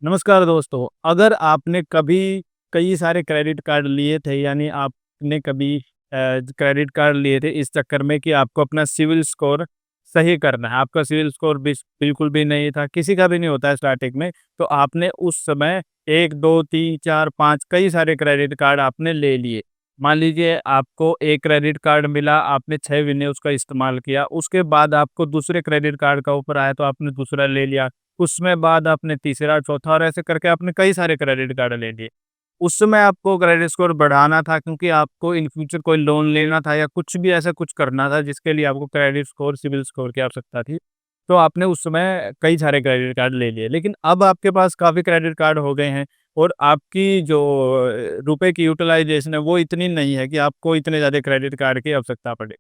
नमस्कार दोस्तों, अगर आपने कभी कई सारे क्रेडिट कार्ड लिए थे यानी आपने कभी क्रेडिट कार्ड लिए थे इस चक्कर में कि आपको अपना सिविल स्कोर सही करना है। आपका सिविल स्कोर बिल्कुल भी नहीं था, किसी का भी नहीं होता है स्टार्टिंग में। तो आपने उस समय 1, 2, 3, 4, 5 कई सारे क्रेडिट कार्ड आपने ले लिए। मान लीजिए आपको एक क्रेडिट कार्ड मिला, आपने 6 महीने उसका इस्तेमाल किया, उसके बाद आपको दूसरे क्रेडिट कार्ड का ऑफ़र आया तो आपने दूसरा ले लिया। उसमें बाद आपने तीसरा, चौथा और ऐसे करके आपने कई सारे क्रेडिट कार्ड ले लिए। उस समय आपको क्रेडिट स्कोर बढ़ाना था क्योंकि आपको इन फ्यूचर कोई लोन लेना था या कुछ भी ऐसा कुछ करना था जिसके लिए आपको क्रेडिट स्कोर, सिबिल स्कोर की आवश्यकता थी। तो आपने उस समय कई सारे क्रेडिट कार्ड ले लिए। लेकिन अब आपके पास काफ़ी क्रेडिट कार्ड हो गए हैं और आपकी जो रुपए की यूटिलाइज़ेशन है वो इतनी नहीं है कि आपको इतने ज़्यादा क्रेडिट कार्ड की आवश्यकता पड़े।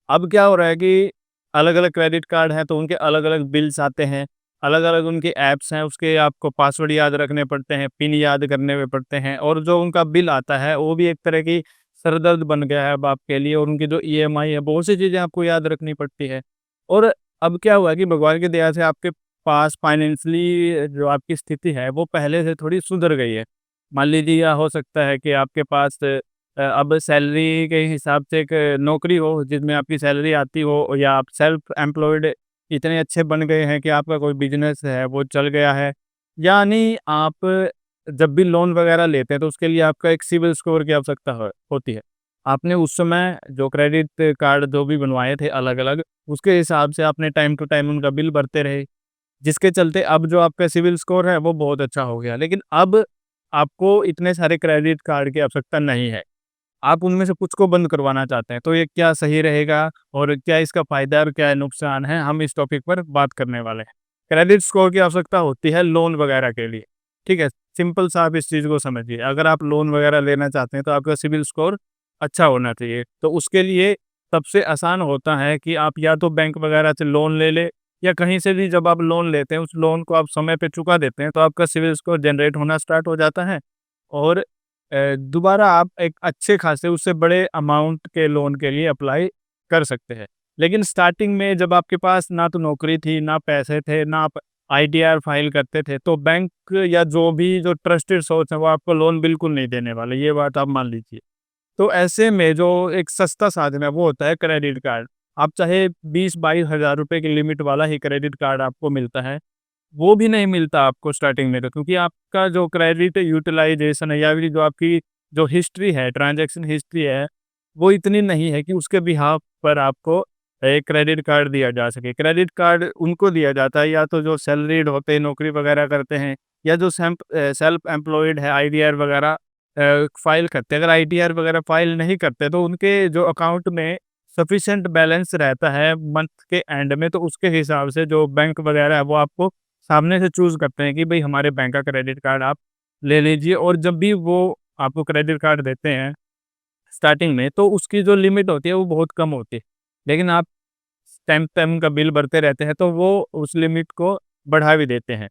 अब क्या हो रहा है कि अलग-अलग क्रेडिट कार्ड हैं, तो उनके अलग-अलग बिल्स आते हैं, अलग-अलग उनके ऐप्स हैं, उसके आपको पासवर्ड याद रखने पड़ते हैं, पिन याद करने में पड़ते हैं और जो उनका बिल आता है, वो भी एक तरह की सरदर्द बन गया है अब आपके लिए और उनकी जो ईएमआई है, बहुत सी चीज़ें आपको याद रखनी पड़ती है। और अब क्या हुआ है कि भगवान की दया से आपके पास फाइनेंशियली जो आपकी स्थिति है, वो पहले से थोड़ी सुधर गई है। मान लीजिए या हो सकता है कि आपके पास अब सैलरी के हिसाब से एक नौकरी हो जिसमें आपकी सैलरी आती हो या आप सेल्फ एम्प्लॉयड इतने अच्छे बन गए हैं कि आपका कोई बिजनेस है वो चल गया है। यानी आप जब भी लोन वगैरह लेते हैं तो उसके लिए आपका एक सिविल स्कोर की आवश्यकता होती है। आपने उस समय जो क्रेडिट कार्ड जो भी बनवाए थे अलग-अलग, उसके हिसाब से आपने टाइम टू टाइम उनका बिल भरते रहे, जिसके चलते अब जो आपका सिविल स्कोर है वो बहुत अच्छा हो गया। लेकिन अब आपको इतने सारे क्रेडिट कार्ड की आवश्यकता नहीं है। आप उनमें से कुछ को बंद करवाना चाहते हैं, तो ये क्या सही रहेगा और क्या इसका फ़ायदा और क्या नुकसान है, हम इस टॉपिक पर बात करने वाले हैं। क्रेडिट स्कोर की आवश्यकता होती है लोन वगैरह के लिए, ठीक है? सिंपल सा आप इस चीज़ को समझिए, अगर आप लोन वगैरह लेना चाहते हैं, तो आपका सिबिल स्कोर अच्छा होना चाहिए। तो उसके लिए सबसे आसान होता है कि आप या तो बैंक वगैरह से लोन ले लें या कहीं से भी जब आप लोन लेते हैं, उस लोन को आप समय पे चुका देते हैं, तो आपका सिबिल स्कोर जनरेट होना स्टार्ट हो जाता है और दोबारा आप एक अच्छे खासे उससे बड़े अमाउंट के लोन के लिए अप्लाई कर सकते हैं। लेकिन स्टार्टिंग में जब आपके पास ना तो नौकरी थी, ना पैसे थे, ना आप आईटीआर फाइल करते थे, तो बैंक या जो ट्रस्टेड सोर्स है, वो आपको लोन बिल्कुल नहीं देने वाले, ये बात आप मान लीजिए। तो ऐसे में जो एक सस्ता साधन है, वो होता है क्रेडिट कार्ड। आप चाहे 20-22 हज़ार रुपए की लिमिट वाला ही क्रेडिट कार्ड आपको मिलता है। वो भी नहीं मिलता आपको स्टार्टिंग में तो क्योंकि आपका जो क्रेडिट यूटिलाइज़ेशन है या फिर जो आपकी जो हिस्ट्री है, ट्रांज़ैक्शन हिस्ट्री है, वो इतनी नहीं है कि उसके बिहाफ़ पर आपको एक क्रेडिट कार्ड दिया जा सके। क्रेडिट कार्ड उनको दिया जाता है या तो जो सैलरीड होते हैं, नौकरी वगैरह करते हैं या जो सेल्फ एम्प्लॉयड है, आईटीआर वगैरह फ़ाइल करते हैं। अगर आईटीआर वगैरह फ़ाइल नहीं करते तो उनके जो अकाउंट में सफिशिएंट बैलेंस रहता है मंथ के एंड में, तो उसके हिसाब से जो बैंक वगैरह है वो आपको सामने से चूज़ करते हैं कि भई हमारे बैंक का क्रेडिट कार्ड आप ले लीजिए और जब भी वो आपको क्रेडिट कार्ड देते हैं स्टार्टिंग में, तो उसकी जो लिमिट होती है वो बहुत कम होती है। लेकिन आप टाइम टाइम का बिल भरते रहते हैं तो वो उस लिमिट को बढ़ा भी देते हैं।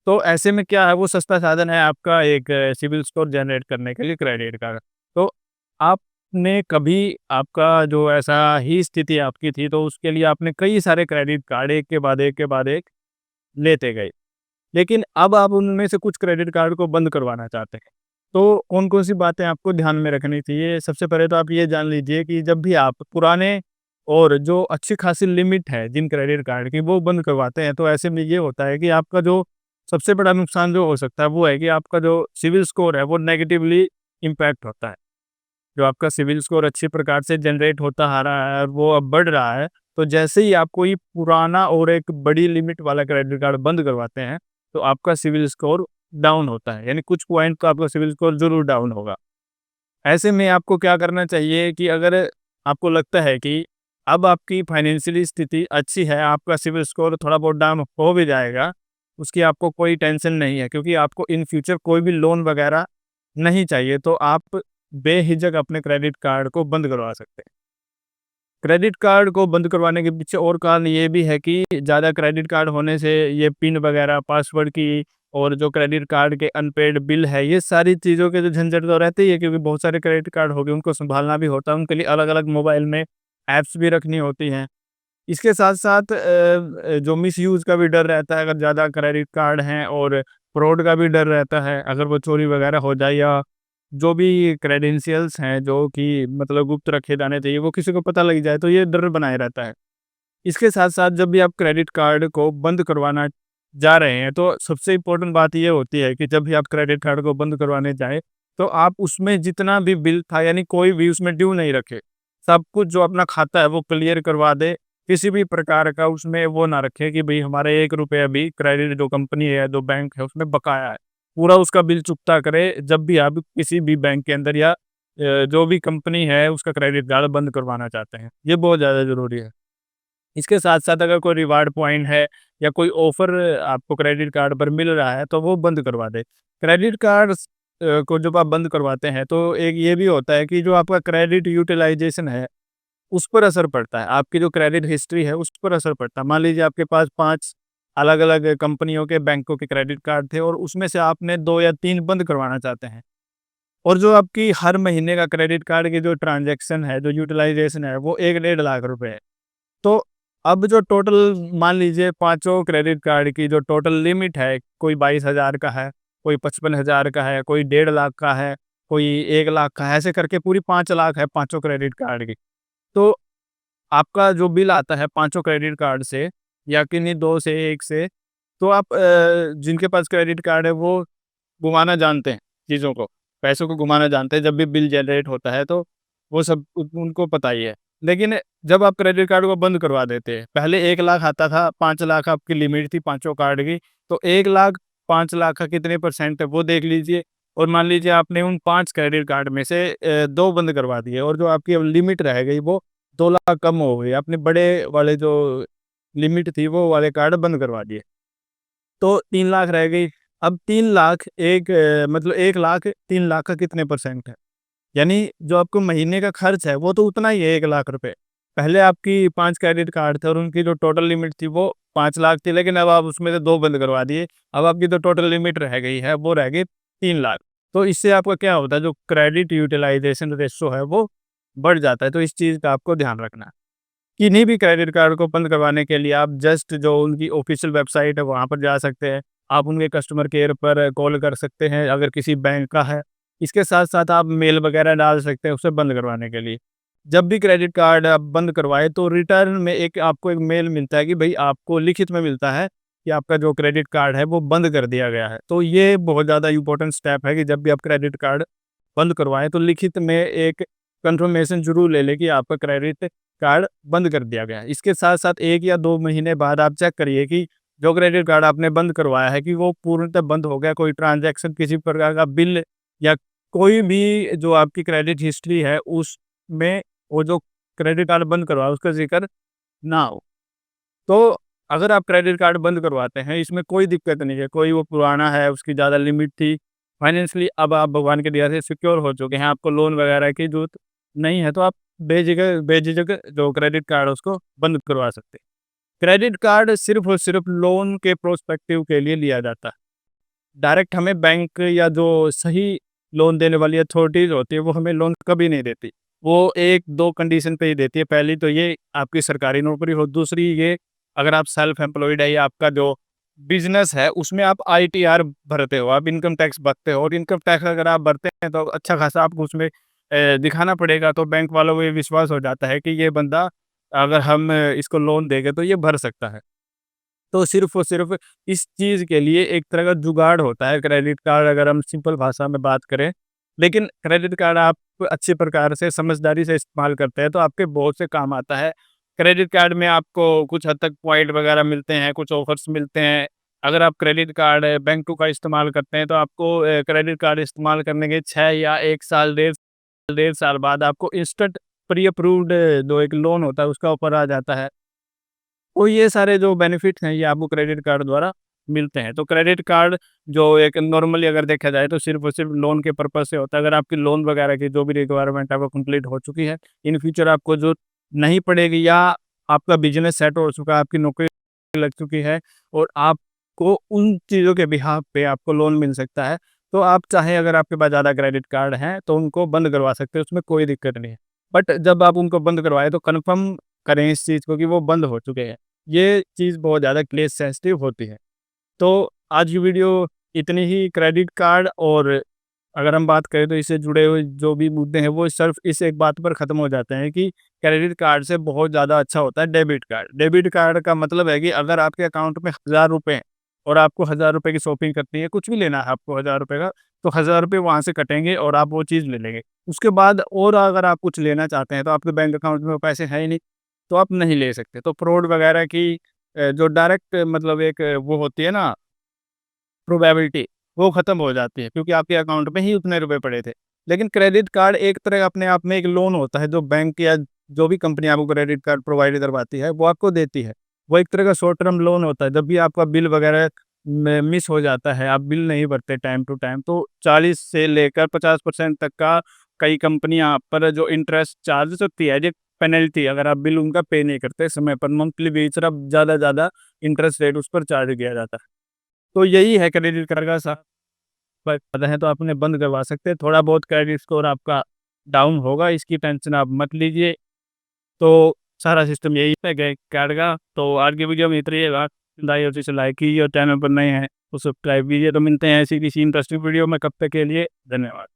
तो ऐसे में क्या है वो सस्ता साधन है आपका एक सिबिल स्कोर जनरेट करने के लिए क्रेडिट कार्ड। तो आपने कभी आपका जो ऐसा ही स्थिति आपकी थी तो उसके लिए आपने कई सारे क्रेडिट कार्ड एक के बाद एक के बाद एक लेते गए। लेकिन अब आप उनमें से कुछ क्रेडिट कार्ड को बंद करवाना चाहते हैं। तो कौन-कौन सी बातें आपको ध्यान में रखनी चाहिए? सबसे पहले तो आप ये जान लीजिए कि जब भी आप पुराने और जो अच्छी खासी लिमिट है जिन क्रेडिट कार्ड की वो बंद करवाते हैं, तो ऐसे में ये होता है कि आपका जो सबसे बड़ा नुकसान जो हो सकता है वो है कि आपका जो सिबिल स्कोर है वो नेगेटिवली इम्पैक्ट होता है। जो आपका सिबिल स्कोर अच्छी प्रकार से जनरेट होता आ रहा है और वो अब बढ़ रहा है, तो जैसे ही आप कोई पुराना और एक बड़ी लिमिट वाला क्रेडिट कार्ड बंद करवाते हैं, तो आपका सिबिल स्कोर डाउन होता है। यानी कुछ पॉइंट तो आपका सिबिल स्कोर ज़रूर डाउन होगा। ऐसे में आपको क्या करना चाहिए कि अगर आपको लगता है कि अब आपकी फाइनेंशियली स्थिति अच्छी है, आपका सिबिल स्कोर थोड़ा बहुत डाउन हो भी जाएगा, उसकी आपको कोई टेंशन नहीं है क्योंकि आपको इन फ्यूचर कोई भी लोन वगैरह नहीं चाहिए, तो आप बेझिझक अपने क्रेडिट कार्ड को बंद करवा सकते हैं। क्रेडिट कार्ड को बंद करवाने के पीछे और कारण ये भी है कि ज़्यादा क्रेडिट कार्ड होने से ये पिन वगैरह, पासवर्ड की और जो क्रेडिट कार्ड के अनपेड बिल है, ये सारी चीज़ों के जो झंझट तो रहते ही है क्योंकि बहुत सारे क्रेडिट कार्ड हो गए, उनको सँभालना भी होता है, उनके लिए अलग-अलग मोबाइल में ऐप्स भी रखनी होती हैं। इसके साथ-साथ जो मिसयूज़ का भी डर रहता है अगर ज़्यादा क्रेडिट कार्ड हैं और फ्रॉड का भी डर रहता है, अगर वो चोरी वगैरह हो जाए या जो भी क्रेडेंशियल्स हैं जो कि मतलब गुप्त रखे जाने चाहिए, वो किसी को पता लग जाए, तो ये डर बनाए रहता है। इसके साथ-साथ जब भी आप क्रेडिट कार्ड को बंद करवाना जा रहे हैं, तो सबसे इम्पोर्टेंट बात ये होती है कि जब भी आप क्रेडिट कार्ड को बंद करवाने जाएँ, तो आप उसमें जितना भी बिल था यानी कोई भी उसमें ड्यू नहीं रखें। सब कुछ जो अपना खाता है वो क्लियर करवा दें, किसी भी प्रकार का उसमें वो ना रखें कि भई हमारा ₹1 भी क्रेडिट जो कंपनी है, जो बैंक है उसमें बकाया है। पूरा उसका बिल चुकता करें जब भी आप किसी भी बैंक के अंदर या जो भी कंपनी है उसका क्रेडिट कार्ड बंद करवाना चाहते हैं। ये बहुत ज़्यादा ज़रूरी है। इसके साथ-साथ अगर कोई रिवार्ड पॉइंट है या कोई ऑफ़र आपको क्रेडिट कार्ड पर मिल रहा है, तो वो बंद करवा दें। क्रेडिट कार्ड्स को जब आप बंद करवाते हैं, तो एक ये भी होता है कि जो आपका क्रेडिट यूटिलाइज़ेशन है, उस पर असर पड़ता है। आपकी जो क्रेडिट हिस्ट्री है, उस पर असर पड़ता है। मान लीजिए आपके पास 5 अलग-अलग कंपनियों के, बैंकों के क्रेडिट कार्ड थे और उसमें से आपने 2 या 3 बंद करवाना चाहते हैं और जो आपकी हर महीने का क्रेडिट कार्ड की जो ट्रांज़ैक्शन है, जो यूटिलाइज़ेशन है, वो 1 डेढ़ लाख रुपए है। तो अब जो टोटल मान लीजिए पाँचों क्रेडिट कार्ड की जो टोटल लिमिट है, कोई 22,000 का है, कोई 55,000 का है, कोई 1.5 लाख का है, कोई 1 लाख का है, ऐसे करके पूरी 5 लाख है पाँचों क्रेडिट कार्ड की। तो आपका जो बिल आता है पाँचों क्रेडिट कार्ड से या किन्हीं 2 से 1 से, तो आप जिनके पास क्रेडिट कार्ड है वो घुमाना जानते हैं चीज़ों को, पैसों को घुमाना जानते हैं, जब भी बिल जनरेट होता है तो वो सब उनको पता ही है। लेकिन जब आप क्रेडिट कार्ड को बंद करवा देते हैं, पहले 1 लाख आता था, 5 लाख आपकी लिमिट थी पाँचों कार्ड की, तो 1 लाख 5 लाख का कितने परसेंट है वो देख लीजिए और मान लीजिए आपने उन 5 क्रेडिट कार्ड में से 2 बंद करवा दिए और जो आपकी अब लिमिट रह गई वो 2 लाख कम हो गई। आपने बड़े वाले जो लिमिट थी वो वाले कार्ड बंद करवा दिए। तो 3 लाख रह गई। अब 3 लाख मतलब 1 लाख 3 लाख का कितने परसेंट है? यानी जो आपको महीने का खर्च है वो तो उतना ही है 1 लाख रुपए। पहले आपकी 5 क्रेडिट कार्ड थे और उनकी जो टोटल लिमिट थी वो 5 लाख थी, लेकिन अब आप उसमें से 2 बंद करवा दिए। अब आपकी जो टोटल लिमिट रह गई है वो रह गई 3 लाख। तो इससे आपका क्या होता है, जो क्रेडिट यूटिलाइज़ेशन रेशो है वो बढ़ जाता है। तो इस चीज़ का आपको ध्यान रखना है। किन्हीं भी क्रेडिट कार्ड को बंद करवाने के लिए आप जस्ट जो उनकी ऑफ़िशियल वेबसाइट है वहाँ पर जा सकते हैं। आप उनके कस्टमर केयर पर कॉल कर सकते हैं अगर किसी बैंक का है। इसके साथ-साथ आप मेल वगैरह डाल सकते हैं उसे बंद करवाने के लिए। जब भी क्रेडिट कार्ड आप बंद करवाएँ तो रिटर्न में आपको एक मेल मिलता है कि भई आपको लिखित में मिलता है कि आपका जो क्रेडिट कार्ड है वो बंद कर दिया गया है। तो ये बहुत ज़्यादा इम्पोर्टेंट स्टेप है कि जब भी आप क्रेडिट कार्ड बंद करवाएँ तो लिखित में एक कन्फर्मेशन ज़रूर ले लें कि आपका क्रेडिट कार्ड बंद कर दिया गया है। इसके साथ-साथ 1 या 2 महीने बाद आप चेक करिए कि जो क्रेडिट कार्ड आपने बंद करवाया है कि वो पूर्णतः बंद हो गया, कोई ट्रांज़ैक्शन किसी प्रकार का बिल या कोई भी जो आपकी क्रेडिट हिस्ट्री है उसमें वो जो क्रेडिट कार्ड बंद करवाया उसका ज़िक्र ना हो। तो अगर आप क्रेडिट कार्ड बंद करवाते हैं, इसमें कोई दिक्कत नहीं है, कोई वो पुराना है, उसकी ज़्यादा लिमिट थी, फाइनेंशियली अब आप भगवान की दया से सिक्योर हो चुके हैं, आपको लोन वगैरह की ज़रूरत नहीं है, तो आप बेझिझक जो क्रेडिट कार्ड है उसको बंद करवा सकते हैं। क्रेडिट कार्ड सिर्फ़ और सिर्फ़ लोन के प्रोस्पेक्टिव के लिए लिया जाता है। डायरेक्ट हमें बैंक या जो सही लोन देने वाली अथॉरिटीज़ होती है, वो हमें लोन कभी नहीं देती। वो 1-2 कंडीशन पे ही देती है। पहली तो ये आपकी सरकारी नौकरी हो, दूसरी ये अगर आप सेल्फ एम्प्लॉयड है या आपका जो बिज़नेस है उसमें आप आईटीआर भरते हो, आप इनकम टैक्स भरते हो और इनकम टैक्स अगर आप भरते हैं तो अच्छा खासा आपको उसमें दिखाना पड़ेगा, तो बैंक वालों को ये विश्वास हो जाता है कि ये बंदा अगर हम इसको लोन देंगे तो ये भर सकता है। तो सिर्फ़ और सिर्फ़ इस चीज़ के लिए एक तरह का जुगाड़ होता है क्रेडिट कार्ड, अगर हम सिंपल भाषा में बात करें। लेकिन क्रेडिट कार्ड आप अच्छे प्रकार से समझदारी से इस्तेमाल करते हैं तो आपके बहुत से काम आता है। क्रेडिट कार्ड में आपको कुछ हद तक पॉइंट वगैरह मिलते हैं, कुछ ऑफ़र्स मिलते हैं। अगर आप क्रेडिट कार्ड बैंकों का इस्तेमाल करते हैं तो आपको क्रेडिट कार्ड इस्तेमाल करने के 6 या 1 साल, डेढ़ साल बाद आपको इंस्टेंट प्री अप्रूव्ड जो एक लोन होता है उसका ऑफ़र आ जाता है। तो ये सारे जो बेनिफिट्स हैं ये आपको क्रेडिट कार्ड द्वारा मिलते हैं। तो क्रेडिट कार्ड जो एक नॉर्मली अगर देखा जाए तो सिर्फ़ और सिर्फ़ लोन के पर्पज़ से होता है। अगर आपकी लोन वगैरह की जो भी रिक्वायरमेंट है वो कंप्लीट हो चुकी है, इन फ्यूचर आपको ज़रूरत नहीं पड़ेगी या आपका बिज़नेस सेट हो चुका है, आपकी नौकरी लग चुकी है और आपको उन चीज़ों के बिहाफ़ पे आपको लोन मिल सकता है। तो आप चाहें अगर आपके पास ज़्यादा क्रेडिट कार्ड हैं तो उनको बंद करवा सकते हैं, उसमें कोई दिक्कत नहीं है। बट जब आप उनको बंद करवाएँ तो कन्फर्म करें इस चीज़ को कि वो बंद हो चुके हैं। ये चीज़ बहुत ज़्यादा केस सेंसिटिव होती है। तो आज की वीडियो इतनी ही क्रेडिट कार्ड और अगर हम बात करें तो इससे जुड़े हुए जो भी मुद्दे हैं वो सिर्फ इस एक बात पर ख़त्म हो जाते हैं कि क्रेडिट कार्ड से बहुत ज़्यादा अच्छा होता है डेबिट कार्ड। डेबिट कार्ड का मतलब है कि अगर आपके अकाउंट में ₹1000 हैं और आपको ₹1000 की शॉपिंग करनी है, कुछ भी लेना है आपको ₹1000 का, तो ₹1000 वहाँ से कटेंगे और आप वो चीज़ ले लेंगे। उसके बाद और अगर आप कुछ लेना चाहते हैं तो आपके बैंक अकाउंट में वो पैसे हैं ही नहीं, तो आप नहीं ले सकते। तो फ्रॉड वगैरह की जो डायरेक्ट मतलब एक वो होती है ना प्रोबेबिलिटी, वो ख़त्म हो जाती है क्योंकि आपके अकाउंट में ही उतने रुपए पड़े थे। लेकिन क्रेडिट कार्ड एक तरह का अपने आप में एक लोन होता है जो बैंक या जो भी कंपनी आपको क्रेडिट कार्ड प्रोवाइड करवाती है, वो आपको देती है। वो एक तरह का शॉर्ट टर्म लोन होता है, जब भी आपका बिल वगैरह में मिस हो जाता है, आप बिल नहीं भरते टाइम टू टाइम, तो 40 से लेकर 50% तक का कई कंपनियाँ पर जो इंटरेस्ट चार्ज होती है, जो पेनल्टी अगर आप बिल उनका पे नहीं करते समय पर, मंथली बेस पर अब ज़्यादा इंटरेस्ट रेट उस पर चार्ज किया जाता है। तो यही है क्रेडिट कार्ड का फ़ायदा है तो आप उन्हें बंद करवा सकते हैं। थोड़ा बहुत क्रेडिट स्कोर आपका डाउन होगा, इसकी टेंशन आप मत लीजिए। तो सारा सिस्टम यही है क्रेडिट कार्ड का। तो आज की वीडियो में इतना ही है। लाइक कीजिए और चैनल पर नए हैं तो सब्सक्राइब कीजिए। तो मिलते हैं ऐसी किसी इंटरेस्टिंग वीडियो में, कब तक के लिए धन्यवाद।